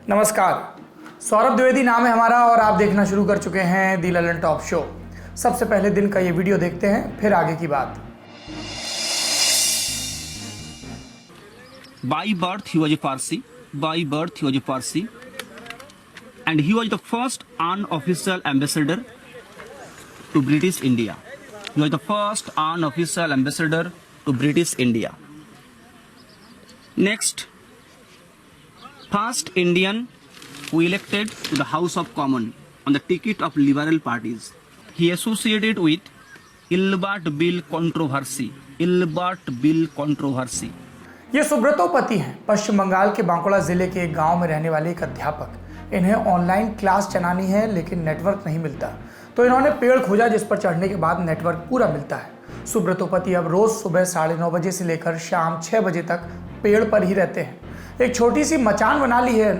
नमस्कार। सौरभ द्विवेदी नाम है हमारा और आप देखना शुरू कर चुके हैं दी ललन टॉप शो। सबसे पहले दिन का ये वीडियो देखते हैं, फिर आगे की बात। By birth he was a Parsi. By birth he was a Parsi, and he was the first unofficial ambassador to British India. He was the first unofficial ambassador to British India. Next, first Indian who elected to the House of Commons on the ticket of liberal parties. He associated with Ilbert Bill controversy. Ilbert Bill controversy. ये सुब्रतोपति हैं, पश्चिम बंगाल के बांकुड़ा जिले के एक गांव में रहने वाले एक अध्यापक। इन्हें ऑनलाइन क्लास चलानी है लेकिन नेटवर्क नहीं मिलता, तो इन्होंने पेड़ खोजा जिस पर चढ़ने के बाद नेटवर्क पूरा मिलता है। सुब्रतोपति अब रोज सुबह 9:30 बजे से लेकर शाम 6 बजे तक पेड़ पर ही रहते हैं। एक छोटी सी मचान बना ली है,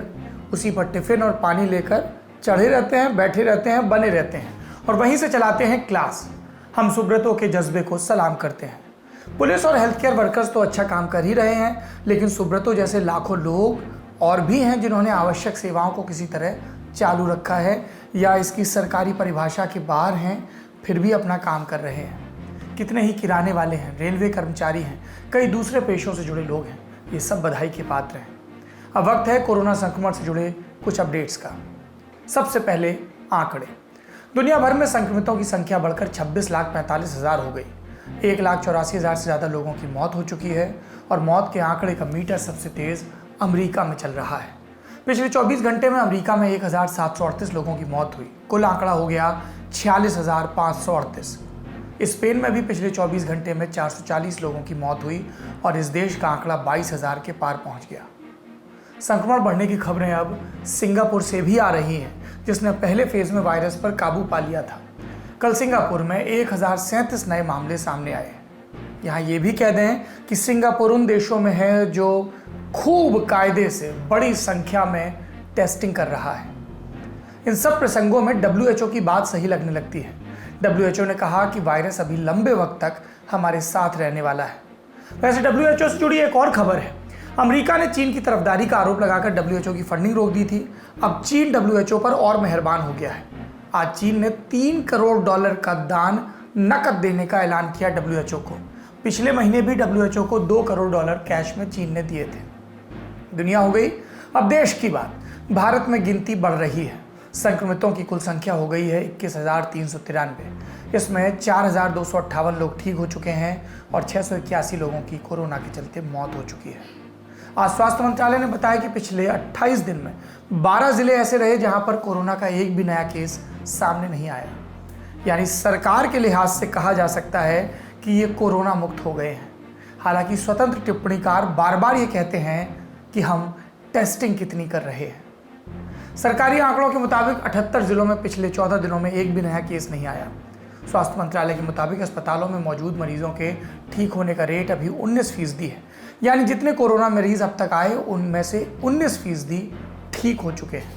उसी पर टिफिन और पानी लेकर चढ़े रहते हैं, बैठे रहते हैं, बने रहते हैं और वहीं से चलाते हैं क्लास। हम सुब्रतो के जज्बे को सलाम करते हैं। पुलिस और हेल्थ केयर वर्कर्स तो अच्छा काम कर ही रहे हैं, लेकिन सुब्रतो जैसे लाखों लोग और भी हैं जिन्होंने आवश्यक सेवाओं को किसी तरह चालू रखा है या इसकी सरकारी परिभाषा के बाहर हैं, फिर भी अपना काम कर रहे हैं। कितने ही किराने वाले हैं, रेलवे कर्मचारी हैं, कई दूसरे पेशों से जुड़े लोग हैं, ये सब बधाई के पात्र हैं। अब वक्त है कोरोना संक्रमण से जुड़े कुछ अपडेट्स का। सबसे पहले आंकड़े। दुनिया भर में संक्रमितों की संख्या बढ़कर 26,45,000 हो गई। 1,84,000 से ज़्यादा लोगों की मौत हो चुकी है और मौत के आंकड़े का मीटर सबसे तेज़ अमेरिका में चल रहा है। पिछले 24 घंटे में अमेरिका में 1,738 लोगों की मौत हुई। कुल आंकड़ा हो गया 46,538। स्पेन में भी पिछले 24 घंटे में 440 लोगों की मौत हुई और इस देश का आंकड़ा 22,000 के पार पहुंच गया। संक्रमण बढ़ने की खबरें अब सिंगापुर से भी आ रही हैं, जिसने पहले फेज में वायरस पर काबू पा लिया था। कल सिंगापुर में 1037 नए मामले सामने आए। यहाँ ये भी कह दें कि सिंगापुर उन देशों में है जो खूब कायदे से बड़ी संख्या में टेस्टिंग कर रहा है। इन सब प्रसंगों में WHO की बात सही लगने लगती है। WHO ने कहा कि वायरस अभी लंबे वक्त तक हमारे साथ रहने वाला है। वैसे WHO से जुड़ी एक और खबर है। अमेरिका ने चीन की तरफदारी का आरोप लगाकर WHO की फंडिंग रोक दी थी। अब चीन WHO पर और मेहरबान हो गया है। आज चीन ने $3 करोड़ का दान नकद देने का ऐलान किया WHO को। पिछले महीने भी WHO को $2 करोड़ कैश में चीन ने दिए थे। दुनिया हो गई अब देश की बात। भारत में गिनती बढ़ रही है। संक्रमितों की कुल संख्या हो गई है 21,393। इसमें 4,258 लोग ठीक हो चुके हैं और 681 लोगों की कोरोना के चलते मौत हो चुकी है। आज स्वास्थ्य मंत्रालय ने बताया कि पिछले 28 दिन में 12 जिले ऐसे रहे जहां पर कोरोना का एक भी नया केस सामने नहीं आया। यानी सरकार के लिहाज से कहा जा सकता है कि ये कोरोना मुक्त हो गए हैं। हालांकि स्वतंत्र टिप्पणीकार बार बार ये कहते हैं कि हम टेस्टिंग कितनी कर रहे हैं। सरकारी आंकड़ों के मुताबिक 78 जिलों में पिछले 14 दिनों में एक भी नया केस नहीं आया। स्वास्थ्य मंत्रालय के मुताबिक अस्पतालों में मौजूद मरीजों के ठीक होने का रेट अभी 19% है। यानी जितने कोरोना मरीज अब तक आए उनमें से 19% ठीक हो चुके हैं।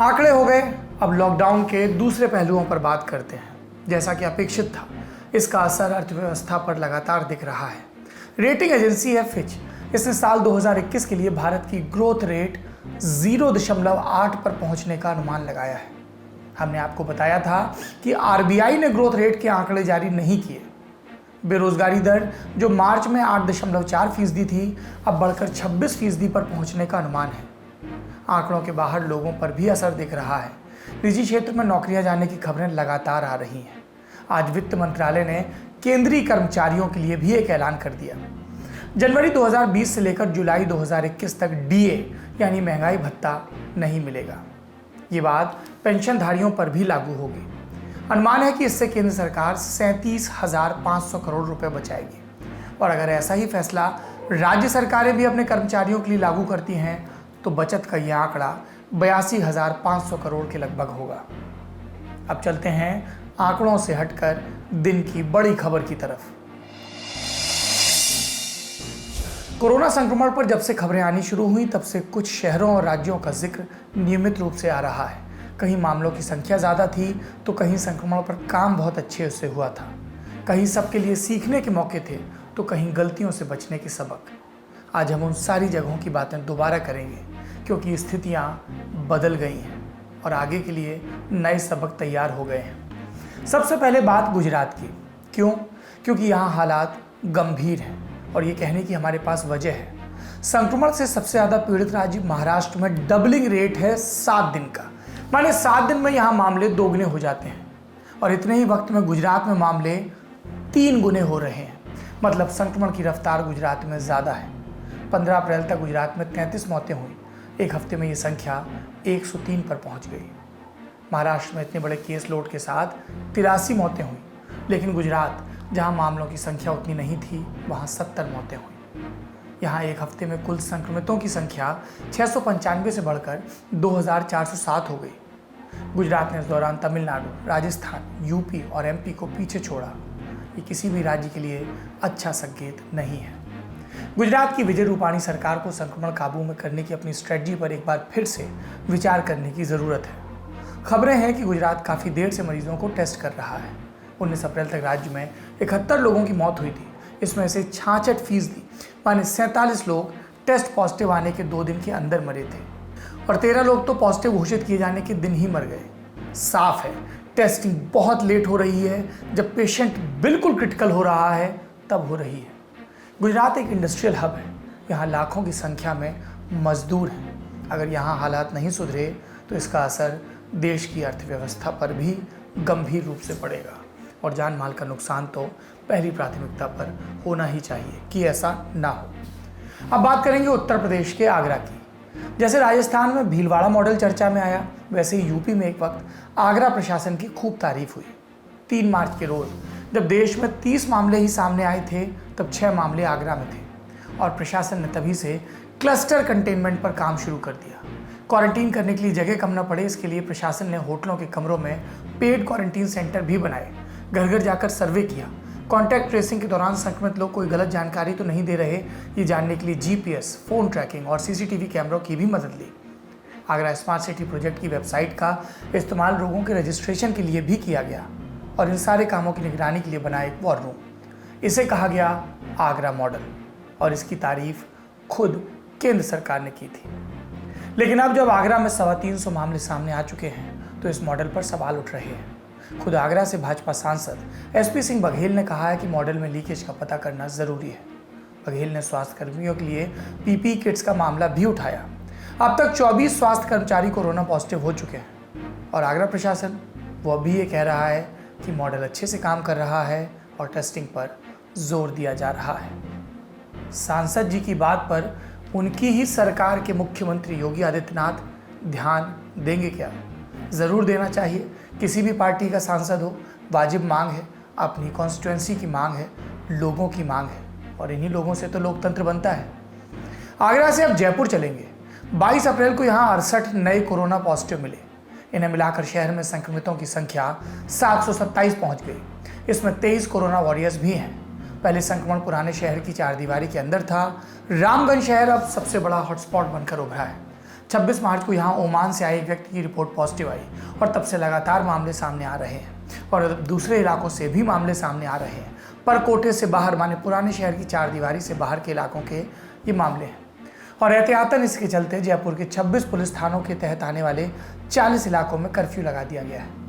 आंकड़े हो गए, अब लॉकडाउन के दूसरे पहलुओं पर बात करते हैं। जैसा कि अपेक्षित था, इसका असर अर्थव्यवस्था पर लगातार दिख रहा है। रेटिंग एजेंसी है फिच, इसने साल 2021 के लिए भारत की ग्रोथ रेट 0.8 पर पहुंचने का अनुमान लगाया है। हमने आपको बताया था कि RBI ने ग्रोथ रेट के आंकड़े जारी नहीं किए। बेरोजगारी दर जो मार्च में 8.4% थी, अब बढ़कर 26% पर पहुंचने का अनुमान है। आंकड़ों के बाहर लोगों पर भी असर दिख रहा है। निजी क्षेत्र में नौकरियां जाने की खबरें लगातार आ रही हैं। आज वित्त मंत्रालय ने केंद्रीय कर्मचारियों के लिए भी एक ऐलान कर दिया। जनवरी 2020 से लेकर जुलाई 2021 तक DA यानी महंगाई भत्ता नहीं मिलेगा। ये बात पेंशनधारियों पर भी लागू होगी। अनुमान है कि इससे केंद्र सरकार 37,500 करोड़ रुपए बचाएगी और अगर ऐसा ही फैसला राज्य सरकारें भी अपने कर्मचारियों के लिए लागू करती हैं तो बचत का यह आंकड़ा 82,500 करोड़ के लगभग होगा। अब चलते हैं आंकड़ों से हटकर दिन की बड़ी खबर की तरफ। कोरोना संक्रमण पर जब से खबरें आनी शुरू हुई तब से कुछ शहरों और राज्यों का जिक्र नियमित रूप से आ रहा है। कहीं मामलों की संख्या ज़्यादा थी तो कहीं संक्रमण पर काम बहुत अच्छे से हुआ था। कहीं सबके लिए सीखने के मौके थे तो कहीं गलतियों से बचने के सबक। आज हम उन सारी जगहों की बातें दोबारा करेंगे क्योंकि स्थितियां बदल गई हैं और आगे के लिए नए सबक तैयार हो गए हैं। सबसे पहले बात गुजरात की। क्यों? क्योंकि यहाँ हालात गंभीर हैं और ये कहने की हमारे पास वजह है। संक्रमण से सबसे ज़्यादा पीड़ित राज्य महाराष्ट्र में डबलिंग रेट है 7 दिन का, माने 7 दिन में यहाँ मामले दोगुने हो जाते हैं और इतने ही वक्त में गुजरात में मामले 3 गुने हो रहे हैं। मतलब संक्रमण की रफ्तार गुजरात में ज़्यादा है। 15 अप्रैल तक गुजरात में 33 मौतें हुई। एक हफ्ते में ये संख्या 103 पर पहुंच गई। महाराष्ट्र में इतने बड़े केस लोड के साथ 83 मौतें हुई, लेकिन गुजरात जहां मामलों की संख्या उतनी नहीं थी वहां 70 मौतें हुई। यहाँ एक हफ्ते में कुल संक्रमितों की संख्या 695 से बढ़कर 2407 हो गई। गुजरात ने इस दौरान तमिलनाडु, राजस्थान, यूपी और एमपी को पीछे छोड़ा। ये किसी भी राज्य के लिए अच्छा संकेत नहीं है। गुजरात की विजय रूपाणी सरकार को संक्रमण काबू में करने की अपनी स्ट्रेटजी पर एक बार फिर से विचार करने की ज़रूरत है। खबरें हैं कि गुजरात काफ़ी देर से मरीजों को टेस्ट कर रहा है। 19 अप्रैल तक राज्य में 71 लोगों की मौत हुई थी। इसमें से 66% माने 47 लोग टेस्ट पॉजिटिव आने के 2 दिन के अंदर मरे थे और 13 लोग तो पॉजिटिव घोषित किए जाने के दिन ही मर गए। साफ है, टेस्टिंग बहुत लेट हो रही है। जब पेशेंट बिल्कुल क्रिटिकल हो रहा है तब हो रही है। गुजरात एक इंडस्ट्रियल हब है। यहाँ लाखों की संख्या में मजदूर हैं। अगर यहाँ हालात नहीं सुधरे तो इसका असर देश की अर्थव्यवस्था पर भी गंभीर रूप से पड़ेगा और जान माल का नुकसान तो पहली प्राथमिकता पर होना ही चाहिए कि ऐसा ना हो। अब बात करेंगे उत्तर प्रदेश के आगरा की। जैसे राजस्थान में भीलवाड़ा मॉडल चर्चा में आया, वैसे ही यूपी में एक वक्त आगरा प्रशासन की खूब तारीफ हुई। 3 मार्च के रोज जब देश में 30 मामले ही सामने आए थे तब 6 मामले आगरा में थे और प्रशासन ने तभी से क्लस्टर कंटेनमेंट पर काम शुरू कर दिया। क्वारंटीन करने के लिए जगह कम न पड़े, इसके लिए प्रशासन ने होटलों के कमरों में पेड क्वारंटीन सेंटर भी बनाए, घर घर जाकर सर्वे किया। कॉन्टैक्ट ट्रेसिंग के दौरान संक्रमित लोग कोई गलत जानकारी तो नहीं दे रहे, ये जानने के लिए जीपीएस, फोन ट्रैकिंग और सीसीटीवी कैमरों की भी मदद ली। आगरा स्मार्ट सिटी प्रोजेक्ट की वेबसाइट का इस्तेमाल रोगों के रजिस्ट्रेशन के लिए भी किया गया और इन सारे कामों की निगरानी के लिए बना एक वॉर रूम। इसे कहा गया आगरा मॉडल और इसकी तारीफ खुद केंद्र सरकार ने की थी। लेकिन अब जब आगरा में 325 मामले सामने आ चुके हैं तो इस मॉडल पर सवाल उठ रहे हैं। खुद आगरा से भाजपा सांसद एसपी सिंह बघेल ने कहा है कि मॉडल में लीकेज का पता करना जरूरी है। बघेल ने स्वास्थ्य कर्मियों के लिए पीपीई किट्स का मामला भी उठाया। अब तक 24 स्वास्थ्य कर्मचारी कोरोना पॉजिटिव हो चुके हैं और आगरा प्रशासन वो भी ये कह रहा है कि मॉडल अच्छे से काम कर रहा है और टेस्टिंग पर जोर दिया जा रहा है। सांसद जी की बात पर उनकी ही सरकार के मुख्यमंत्री योगी आदित्यनाथ ध्यान देंगे क्या? ज़रूर देना चाहिए। किसी भी पार्टी का सांसद हो, वाजिब मांग है, अपनी कॉन्स्टिट्यूएंसी की मांग है, लोगों की मांग है और इन्हीं लोगों से तो लोकतंत्र बनता है। आगरा से अब जयपुर चलेंगे। 22 अप्रैल को यहाँ 68 नए कोरोना पॉजिटिव मिले। इन्हें मिलाकर शहर में संक्रमितों की संख्या 727 पहुँच गई। इसमें 23 कोरोना वॉरियर्स भी हैं। पहले संक्रमण पुराने शहर की चारदीवारी के अंदर था। रामगंज शहर अब सबसे बड़ा हॉटस्पॉट बनकर उभरा है। 26 मार्च को यहाँ ओमान से आए एक व्यक्ति की रिपोर्ट पॉजिटिव आई और तब से लगातार मामले सामने आ रहे हैं और दूसरे इलाकों से भी मामले सामने आ रहे हैं। पर कोटे से बाहर माने पुराने शहर की चारदीवारी से बाहर के इलाकों के ये मामले हैं और एहतियातन इसके चलते जयपुर के 26 पुलिस थानों के तहत आने वाले 40 इलाकों में कर्फ्यू लगा दिया गया है।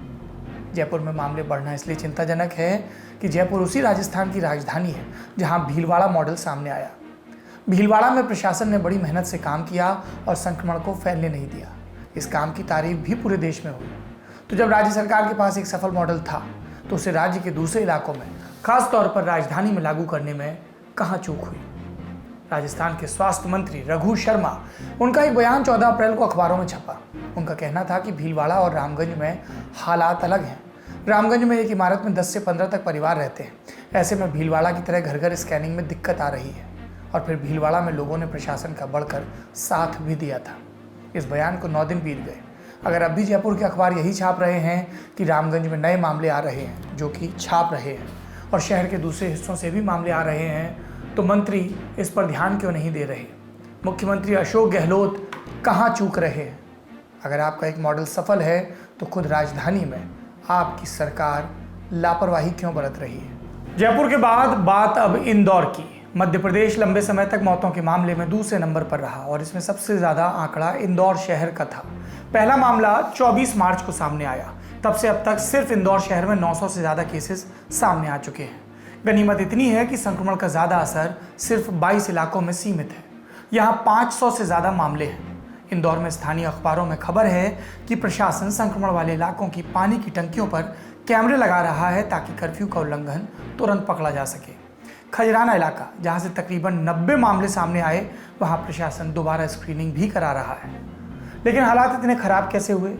जयपुर में मामले बढ़ना इसलिए चिंताजनक है कि जयपुर उसी राजस्थान की राजधानी है जहां भीलवाड़ा मॉडल सामने आया। भीलवाड़ा में प्रशासन ने बड़ी मेहनत से काम किया और संक्रमण को फैलने नहीं दिया। इस काम की तारीफ भी पूरे देश में हुई। तो जब राज्य सरकार के पास एक सफल मॉडल था तो उसे राज्य के दूसरे इलाकों में, खास तौर पर राजधानी में लागू करने में कहाँ चूक हुई? राजस्थान के स्वास्थ्य मंत्री रघु शर्मा, उनका एक बयान 14 अप्रैल को अखबारों में छपा। उनका कहना था कि भीलवाड़ा और रामगंज में हालात अलग हैं। रामगंज में एक इमारत में 10 से 15 तक परिवार रहते हैं। ऐसे में भीलवाड़ा की तरह घर घर स्कैनिंग में दिक्कत आ रही है और फिर भीलवाड़ा में लोगों ने प्रशासन का बढ़कर साथ भी दिया था। इस बयान को 9 दिन बीत गए। अगर अब भी जयपुर के अखबार यही छाप रहे हैं कि रामगंज में नए मामले आ रहे हैं, जो कि छाप रहे हैं, और शहर के दूसरे हिस्सों से भी मामले आ रहे हैं, तो मंत्री इस पर ध्यान क्यों नहीं दे रहे? मुख्यमंत्री अशोक गहलोत कहाँ चूक रहे हैं? अगर आपका एक मॉडल सफल है तो खुद राजधानी में आपकी सरकार लापरवाही क्यों बरत रही है? जयपुर के बाद बात अब इंदौर की। मध्य प्रदेश लंबे समय तक मौतों के मामले में दूसरे नंबर पर रहा और इसमें सबसे ज़्यादा आंकड़ा इंदौर शहर का था। पहला मामला 24 मार्च को सामने आया। तब से अब तक सिर्फ इंदौर शहर में 900 से ज़्यादा केसेस सामने आ चुके हैं। गनीमत इतनी है कि संक्रमण का ज़्यादा असर सिर्फ 22 इलाकों में सीमित है। यहाँ 500 से ज़्यादा मामले हैं। इंदौर में स्थानीय अखबारों में खबर है कि प्रशासन संक्रमण वाले इलाकों की पानी की टंकियों पर कैमरे लगा रहा है ताकि कर्फ्यू का उल्लंघन तुरंत पकड़ा जा सके। खजराना इलाका, जहां से तकरीबन 90 मामले सामने आए, वहां प्रशासन दोबारा स्क्रीनिंग भी करा रहा है। लेकिन हालात इतने खराब कैसे हुए?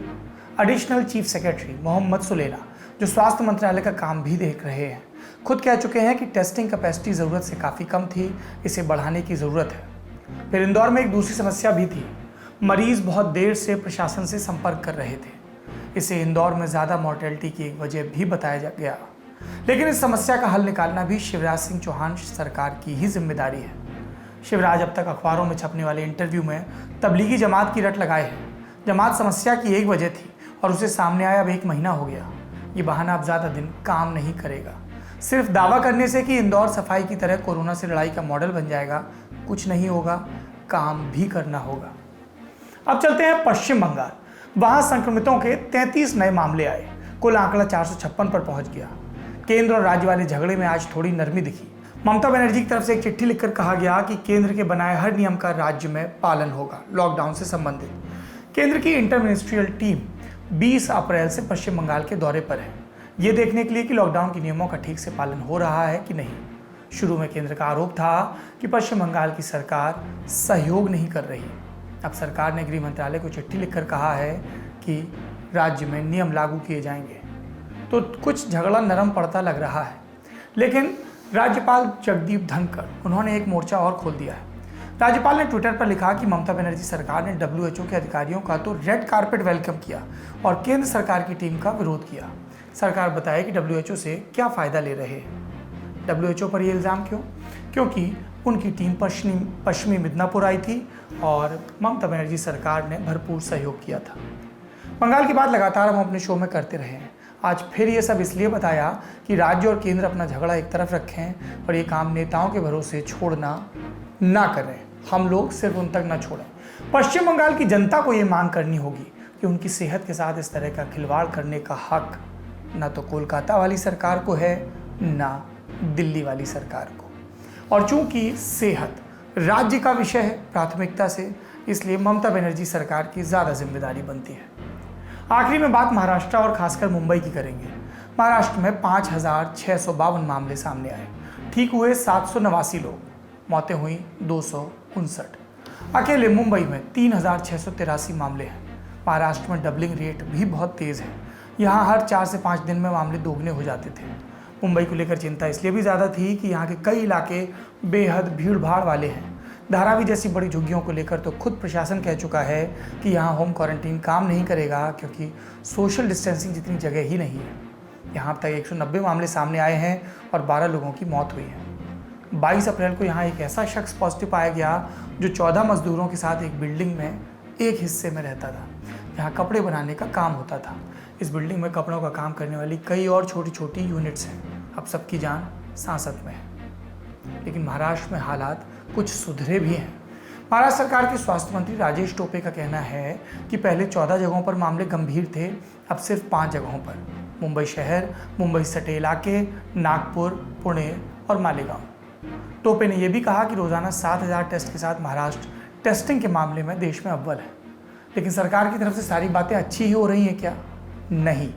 एडिशनल चीफ सेक्रेटरी मोहम्मद सुलेना, जो स्वास्थ्य मंत्रालय का काम भी देख रहे हैं, खुद कह चुके हैं कि टेस्टिंग कैपेसिटी ज़रूरत से काफ़ी कम थी, इसे बढ़ाने की ज़रूरत है। फिर इंदौर में एक दूसरी समस्या भी थी। मरीज बहुत देर से प्रशासन से संपर्क कर रहे थे। इसे इंदौर में ज़्यादा मॉर्टेलिटी की एक वजह भी बताया गया। लेकिन इस समस्या का हल निकालना भी शिवराज सिंह चौहान सरकार की ही जिम्मेदारी है। शिवराज अब तक अखबारों में छपने वाले इंटरव्यू में तबलीगी जमात की रट लगाए हैं। जमात समस्या की एक वजह थी और उसे सामने आया अब 1 महीना हो गया। ये बहाना अब ज़्यादा दिन काम नहीं करेगा। सिर्फ दावा करने से कि इंदौर सफाई की तरह कोरोना से लड़ाई का मॉडल बन जाएगा कुछ नहीं होगा, काम भी करना होगा। अब चलते हैं पश्चिम बंगाल। वहां संक्रमितों के 33 नए मामले आए। कुल आंकड़ा 456 पर पहुंच गया। केंद्र और राज्य वाले झगड़े में आज थोड़ी नरमी दिखी। ममता बनर्जी की तरफ से एक चिट्ठी लिखकर कहा गया कि केंद्र के बनाए हर नियम का राज्य में पालन होगा। लॉकडाउन से संबंधित केंद्र की इंटर मिनिस्ट्रियल टीम 20 अप्रैल से पश्चिम बंगाल के दौरे पर है, ये देखने के लिए कि लॉकडाउन के नियमों का ठीक से पालन हो रहा है कि नहीं। शुरू में केंद्र का आरोप था कि पश्चिम बंगाल की सरकार सहयोग नहीं कर रही। अब सरकार ने गृह मंत्रालय को चिट्ठी लिखकर कहा है कि राज्य में नियम लागू किए जाएंगे, तो कुछ झगड़ा नरम पड़ता लग रहा है। लेकिन राज्यपाल जगदीप धनखड़, उन्होंने एक मोर्चा और खोल दिया है। राज्यपाल ने ट्विटर पर लिखा कि ममता बनर्जी सरकार ने WHO के अधिकारियों का तो रेड कारपेट वेलकम किया और केंद्र सरकार की टीम का विरोध किया। सरकार बताए कि WHO से क्या फ़ायदा ले रहे हैं। WHO पर ये इल्ज़ाम क्यों? क्योंकि उनकी टीम पश्चिमी मिदनापुर आई थी और ममता बनर्जी सरकार ने भरपूर सहयोग किया था। बंगाल की बात लगातार हम अपने शो में करते रहे हैं। आज फिर ये सब इसलिए बताया कि राज्य और केंद्र अपना झगड़ा एक तरफ रखें और ये काम नेताओं के भरोसे छोड़ना ना करें। हम लोग सिर्फ उन तक ना छोड़ें। पश्चिम बंगाल की जनता को ये मांग करनी होगी कि उनकी सेहत के साथ इस तरह का खिलवाड़ करने का हक ना तो कोलकाता वाली सरकार को है, ना दिल्ली वाली सरकार को। और चूंकि सेहत राज्य का विषय है प्राथमिकता से, इसलिए ममता बनर्जी सरकार की ज़्यादा जिम्मेदारी बनती है। आखिरी में बात महाराष्ट्र और खासकर मुंबई की करेंगे। महाराष्ट्र में 5,652 मामले सामने आए। ठीक हुए 789 लोग, मौतें हुई 259। अकेले मुंबई में 3,683 मामले हैं। महाराष्ट्र में डबलिंग रेट भी बहुत तेज़ है। यहाँ हर 4 से 5 दिन में मामले दोगुने हो जाते थे। मुंबई को लेकर चिंता इसलिए भी ज़्यादा थी कि यहाँ के कई इलाके बेहद भीड़ भाड़ वाले हैं। धारावी जैसी बड़ी झुग्गियों को लेकर तो खुद प्रशासन कह चुका है कि यहाँ होम क्वारंटीन काम नहीं करेगा, क्योंकि सोशल डिस्टेंसिंग जितनी जगह ही नहीं है। यहाँ अब तक 190 मामले सामने आए हैं और 12 लोगों की मौत हुई है। 22 अप्रैल को यहाँ एक ऐसा शख्स पॉजिटिव पाया गया जो 14 मजदूरों के साथ एक बिल्डिंग में एक हिस्से में रहता था। यहाँ कपड़े बनाने का काम होता था। इस बिल्डिंग में कपड़ों का काम करने वाली कई और छोटी छोटी यूनिट्स हैं। अब सबकी जान सांसत में है। लेकिन महाराष्ट्र में हालात कुछ सुधरे भी हैं। महाराष्ट्र सरकार के स्वास्थ्य मंत्री राजेश टोपे का कहना है कि पहले 14 जगहों पर मामले गंभीर थे, अब सिर्फ 5 जगहों पर। मुंबई शहर, मुंबई सटे इलाके, नागपुर, पुणे और मालेगांव। टोपे ने यह भी कहा कि रोजाना 7,000 टेस्ट के साथ महाराष्ट्र टेस्टिंग के मामले में देश में अव्वल है। लेकिन सरकार की तरफ से सारी बातें अच्छी ही हो रही हैं क्या? नहीं।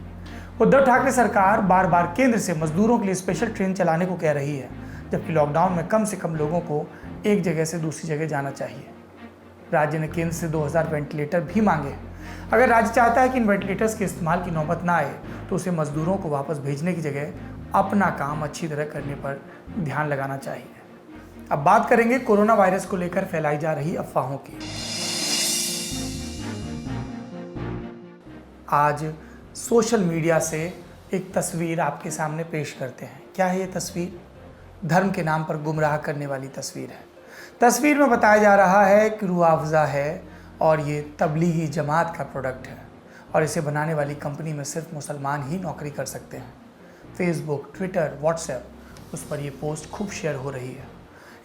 उद्धव ठाकरे सरकार बार बार केंद्र से मजदूरों के लिए स्पेशल ट्रेन चलाने को कह रही है, जबकि लॉकडाउन में कम से कम लोगों को एक जगह से दूसरी जगह जाना चाहिए। राज्य ने केंद्र से 2,000 वेंटिलेटर भी मांगे। अगर राज्य चाहता है कि इन वेंटिलेटर्स के इस्तेमाल की नौबत ना आए, तो उसे मजदूरों को वापस भेजने की जगह अपना काम अच्छी तरह करने पर ध्यान लगाना चाहिए। अब बात करेंगे कोरोना वायरस को लेकर फैलाई जा रही अफवाहों की। आज सोशल मीडिया से एक तस्वीर आपके सामने पेश करते हैं। क्या है ये तस्वीर? धर्म के नाम पर गुमराह करने वाली तस्वीर है। तस्वीर में बताया जा रहा है कि रूह अफ़ज़ा है और ये तबलीगी जमात का प्रोडक्ट है और इसे बनाने वाली कंपनी में सिर्फ मुसलमान ही नौकरी कर सकते हैं। फेसबुक, ट्विटर, व्हाट्सएप, उस पर ये पोस्ट खूब शेयर हो रही है।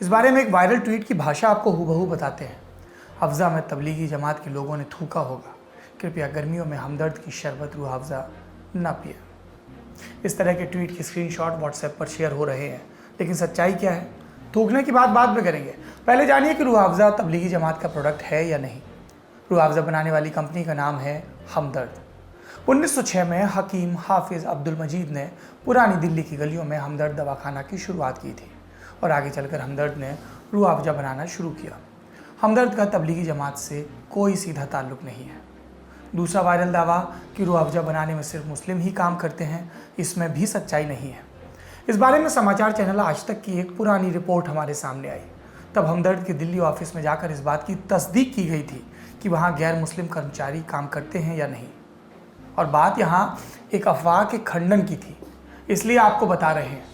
इस बारे में एक वायरल ट्वीट की भाषा आपको हूबहू बताते हैं। अफ़ज़ा में तबलीगी जमात के लोगों ने थूका होगा, कृपया गर्मियों में हमदर्द की शरबत रूह अफ़ज़ा न पिए। इस तरह के ट्वीट के स्क्रीनशॉट व्हाट्सएप पर शेयर हो रहे हैं, लेकिन सच्चाई क्या है? थूकने की बात बाद में करेंगे। पहले जानिए कि रूह अफ़ज़ा तबलीगी जमात का प्रोडक्ट है या नहीं। रूह अफ़ज़ा बनाने वाली कंपनी का नाम है हमदर्द। 1906 में हकीम हाफिज़ अब्दुल मजीद ने पुरानी दिल्ली की गलियों में हमदर्द दवाखाना की शुरुआत की थी और आगे चलकर हमदर्द ने रूह अफ़ज़ा बनाना शुरू किया। हमदर्द का तबलीगी जमात से कोई सीधा ताल्लुक़ नहीं है। दूसरा वायरल दावा कि रूह अफ़ज़ा बनाने में सिर्फ मुस्लिम ही काम करते हैं, इसमें भी सच्चाई नहीं है। इस बारे में समाचार चैनल आज तक की एक पुरानी रिपोर्ट हमारे सामने आई। तब हमदर्द के दिल्ली ऑफिस में जाकर इस बात की तस्दीक की गई थी कि वहाँ गैर मुस्लिम कर्मचारी काम करते हैं या नहीं, और बात यहाँ एक अफवाह के खंडन की थी, इसलिए आपको बता रहे हैं।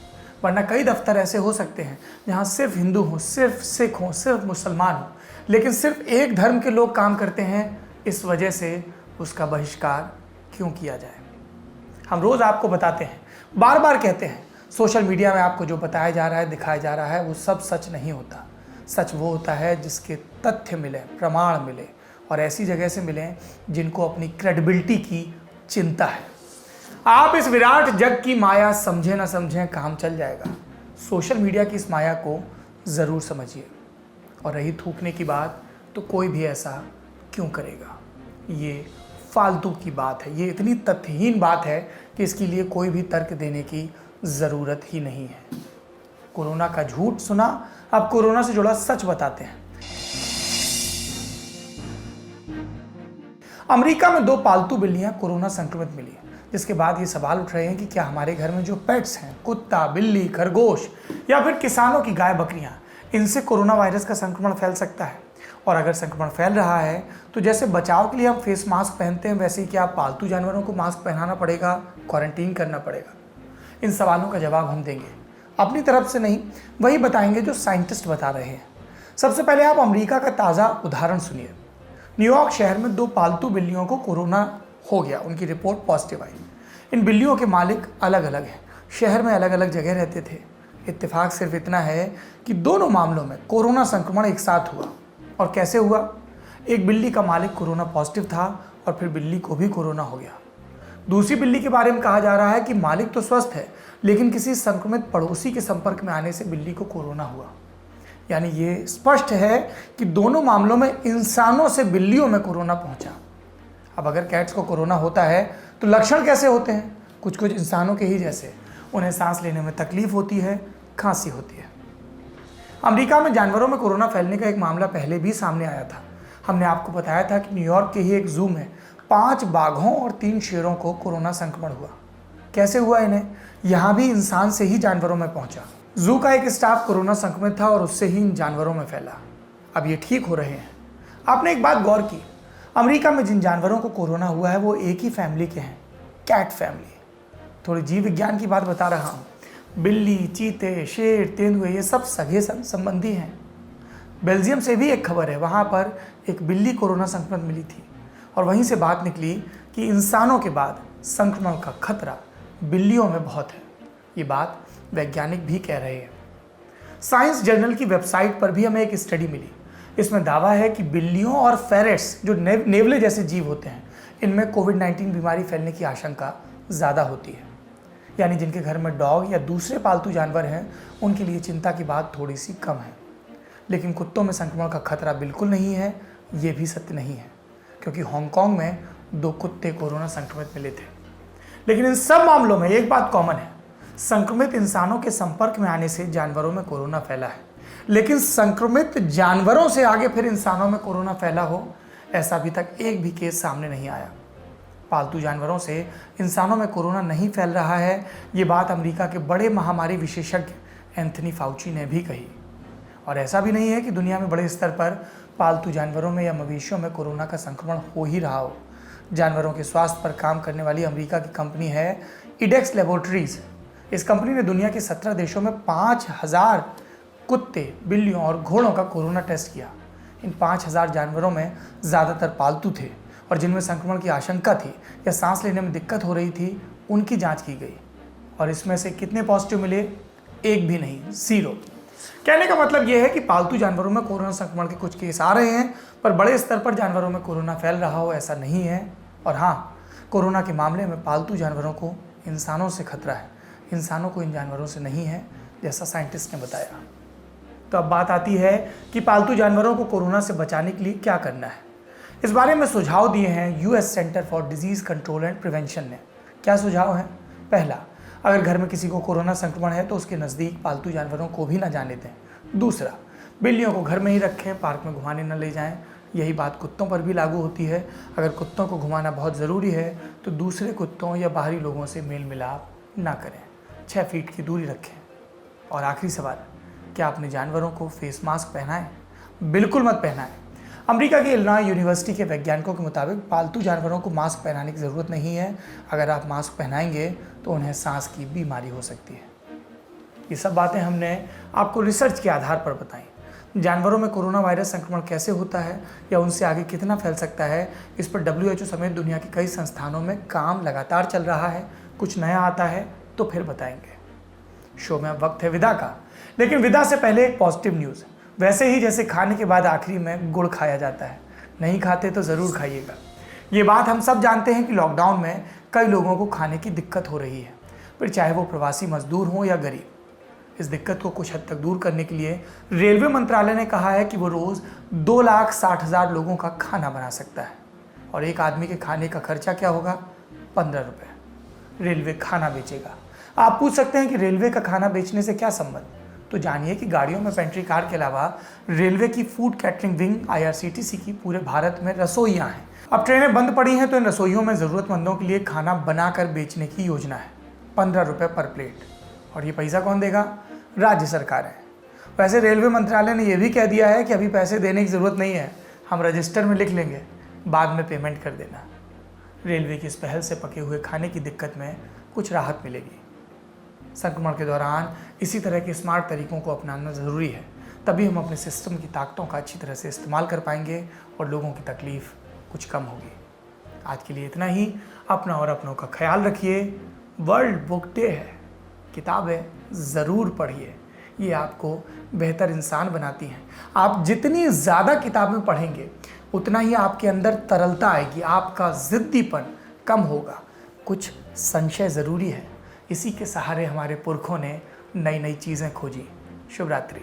वरना कई दफ्तर ऐसे हो सकते हैं जहाँ सिर्फ हिंदू हों, सिर्फ सिख हों, सिर्फ मुसलमान हों, लेकिन सिर्फ एक धर्म के लोग काम करते हैं। इस वजह से उसका बहिष्कार क्यों किया जाए? हम रोज़ आपको बताते हैं, बार बार कहते हैं, सोशल मीडिया में आपको जो बताया जा रहा है, दिखाया जा रहा है, वो सब सच नहीं होता। सच वो होता है जिसके तथ्य मिले, प्रमाण मिले, और ऐसी जगह से मिलें जिनको अपनी क्रेडिबिलिटी की चिंता है। आप इस विराट जग की माया समझें ना समझें, काम चल जाएगा। सोशल मीडिया की इस माया को ज़रूर समझिए। और रही थूकने की बात, तो कोई भी ऐसा क्यों करेगा? ये फालतू की बात है, ये इतनी तथ्यहीन बात है कि इसके लिए कोई भी तर्क देने की ज़रूरत ही नहीं है। कोरोना का झूठ सुना, अब कोरोना से जुड़ा सच बताते हैं। अमेरिका में 2 पालतू बिल्लियां कोरोना संक्रमित मिली, जिसके बाद ये सवाल उठ रहे हैं कि क्या हमारे घर में जो पेट्स हैं, कुत्ता, बिल्ली, खरगोश या फिर किसानों की गाय बकरियां, इनसे कोरोना वायरस का संक्रमण फैल सकता है? और अगर संक्रमण फैल रहा है तो जैसे बचाव के लिए हम फेस मास्क पहनते हैं, वैसे ही क्या पालतू जानवरों को मास्क पहनाना पड़ेगा, क्वारंटीन करना पड़ेगा? इन सवालों का जवाब हम देंगे, अपनी तरफ से नहीं, वही बताएंगे जो साइंटिस्ट बता रहे हैं। सबसे पहले आप अमेरिका का ताज़ा उदाहरण सुनिए। न्यूयॉर्क शहर में 2 पालतू बिल्लियों को कोरोना हो गया, उनकी रिपोर्ट पॉजिटिव आई। इन बिल्लियों के मालिक अलग अलग हैं, शहर में अलग अलग जगह रहते थे। इत्तेफाक सिर्फ इतना है कि दोनों मामलों में कोरोना संक्रमण एक साथ हुआ। और कैसे हुआ? एक बिल्ली का मालिक कोरोना पॉजिटिव था और फिर बिल्ली को भी कोरोना हो गया। दूसरी बिल्ली के बारे में कहा जा रहा है कि मालिक तो स्वस्थ है, लेकिन किसी संक्रमित पड़ोसी के संपर्क में आने से बिल्ली को कोरोना हुआ। यानी ये स्पष्ट है कि दोनों मामलों में इंसानों से बिल्लियों में कोरोना पहुंचा। अब अगर कैट्स को कोरोना होता है तो लक्षण कैसे होते हैं? कुछ कुछ इंसानों के ही जैसे। उन्हें सांस लेने में तकलीफ होती है, खांसी होती है। अमेरिका में जानवरों में कोरोना फैलने का एक मामला पहले भी सामने आया था। हमने आपको बताया था कि न्यूयॉर्क के ही एक जू में 5 बाघों और 3 शेरों को कोरोना संक्रमण हुआ। कैसे हुआ इन्हें? यहाँ भी इंसान से ही जानवरों में पहुंचा। जू का एक स्टाफ कोरोना संक्रमित था और उससे ही इन जानवरों में फैला। अब ये ठीक हो रहे हैं। आपने एक बात गौर की, अमेरिका में जिन जानवरों को कोरोना हुआ है वो एक ही फैमिली के हैं, कैट फैमिली। थोड़ी जीव विज्ञान की बात बता रहा हूँ। बिल्ली, चीते, शेर, तेंदुए, ये सब सगे संबंधी हैं। बेल्जियम से भी एक खबर है, वहाँ पर एक बिल्ली कोरोना संक्रमित मिली थी और वहीं से बात निकली कि इंसानों के बाद संक्रमण का खतरा बिल्लियों में बहुत है। ये बात वैज्ञानिक भी कह रहे हैं। साइंस जर्नल की वेबसाइट पर भी हमें एक स्टडी मिली। इसमें दावा है कि बिल्लियों और फेरेट्स, जो नेवले जैसे जीव होते हैं, इनमें कोविड-19 बीमारी फैलने की आशंका ज़्यादा होती है। यानी जिनके घर में डॉग या दूसरे पालतू जानवर हैं, उनके लिए चिंता की बात थोड़ी सी कम है। लेकिन कुत्तों में संक्रमण का खतरा बिल्कुल नहीं है, ये भी सत्य नहीं है, क्योंकि हांगकांग में 2 कुत्ते कोरोना संक्रमित मिले थे। लेकिन इन सब मामलों में एक बात कॉमन है, संक्रमित इंसानों के संपर्क में आने से जानवरों में कोरोना फैला है। लेकिन संक्रमित जानवरों से आगे फिर इंसानों में कोरोना फैला हो, ऐसा अभी तक एक भी केस सामने नहीं आया। पालतू जानवरों से इंसानों में कोरोना नहीं फैल रहा है, ये बात अमेरिका के बड़े महामारी विशेषज्ञ एंथनी फाउची ने भी कही। और ऐसा भी नहीं है कि दुनिया में बड़े स्तर पर पालतू जानवरों में या मवेशियों में कोरोना का संक्रमण हो ही रहा हो। जानवरों के स्वास्थ्य पर काम करने वाली अमेरिका की कंपनी है इडेक्स लेबोरेटरीज। इस कंपनी ने दुनिया के 17 देशों में 5000 कुत्ते, बिल्लियों और घोड़ों का कोरोना टेस्ट किया। इन 5000 जानवरों में ज़्यादातर पालतू थे और जिनमें संक्रमण की आशंका थी या सांस लेने में दिक्कत हो रही थी, उनकी जांच की गई। और इसमें से कितने पॉजिटिव मिले? एक भी नहीं, 0। कहने का मतलब यह है कि पालतू जानवरों में कोरोना संक्रमण के कुछ केस आ रहे हैं, पर बड़े स्तर पर जानवरों में कोरोना फैल रहा हो ऐसा नहीं है। और हाँ, कोरोना के मामले में पालतू जानवरों को इंसानों से खतरा है, इंसानों को इन जानवरों से नहीं है, जैसा साइंटिस्ट ने बताया। तो अब बात आती है कि पालतू जानवरों को कोरोना से बचाने के लिए क्या करना है। इस बारे में सुझाव दिए हैं US centre for disease control and prevention ने। क्या सुझाव है? पहला, अगर घर में किसी को कोरोना संक्रमण है तो उसके नज़दीक पालतू जानवरों को भी ना जाने दें। दूसरा, बिल्लियों को घर में ही रखें, पार्क में घुमाने न ले जाएं। यही बात कुत्तों पर भी लागू होती है। अगर कुत्तों को घुमाना बहुत ज़रूरी है तो दूसरे कुत्तों या बाहरी लोगों से मेल मिलाप ना करें। 6 फीट की दूरी रखें। और आखिरी सवाल, क्या अपने जानवरों को फेस मास्क पहनाएं? बिल्कुल मत पहनाएं। अमेरिका की इलिनॉय यूनिवर्सिटी के वैज्ञानिकों के मुताबिक पालतू जानवरों को मास्क पहनाने की ज़रूरत नहीं है। अगर आप मास्क पहनाएंगे तो उन्हें सांस की बीमारी हो सकती है। ये सब बातें हमने आपको रिसर्च के आधार पर बताई। जानवरों में कोरोना वायरस संक्रमण कैसे होता है या उनसे आगे कितना फैल सकता है, इस पर WHO समेत दुनिया की कई संस्थानों में काम लगातार चल रहा है। कुछ नया आता है तो फिर बताएंगे। शो में अब वक्त है विदा का, लेकिन विदा से पहले एक पॉजिटिव न्यूज़। वैसे ही जैसे खाने के बाद आखिरी में गुड़ खाया जाता है, नहीं खाते तो ज़रूर खाइएगा। ये बात हम सब जानते हैं कि लॉकडाउन में कई लोगों को खाने की दिक्कत हो रही है, फिर चाहे वो प्रवासी मजदूर हों या गरीब। इस दिक्कत को कुछ हद तक दूर करने के लिए रेलवे मंत्रालय ने कहा है कि वो रोज़ 2,60,000 लोगों का खाना बना सकता है। और एक आदमी के खाने का खर्चा क्या होगा? 15 रुपये। रेलवे खाना बेचेगा। आप पूछ सकते हैं कि रेलवे का खाना बेचने से क्या संबंध? तो जानिए कि गाड़ियों में पेंट्री कार के अलावा रेलवे की फूड कैटरिंग विंग IRCTC की पूरे भारत में रसोइयाँ हैं। अब ट्रेनें बंद पड़ी हैं तो इन रसोइयों में ज़रूरतमंदों के लिए खाना बनाकर बेचने की योजना है। 15 रुपये पर प्लेट। और ये पैसा कौन देगा? राज्य सरकार है। वैसे रेलवे मंत्रालय ने यह भी कह दिया है कि अभी पैसे देने की ज़रूरत नहीं है, हम रजिस्टर में लिख लेंगे, बाद में पेमेंट कर देना। रेलवे की इस पहल से पके हुए खाने की दिक्कत में कुछ राहत मिलेगी। संक्रमण के दौरान इसी तरह के स्मार्ट तरीकों को अपनाना ज़रूरी है, तभी हम अपने सिस्टम की ताकतों का अच्छी तरह से इस्तेमाल कर पाएंगे और लोगों की तकलीफ़ कुछ कम होगी। आज के लिए इतना ही। अपना और अपनों का ख्याल रखिए। वर्ल्ड बुक डे है, किताबें ज़रूर पढ़िए, ये आपको बेहतर इंसान बनाती हैं। आप जितनी ज़्यादा किताबें पढ़ेंगे उतना ही आपके अंदर तरलता आएगी, आपका ज़िद्दीपन कम होगा। कुछ संशय ज़रूरी है, इसी के सहारे हमारे पुरखों ने नई नई चीज़ें खोजी। शुभ रात्रि।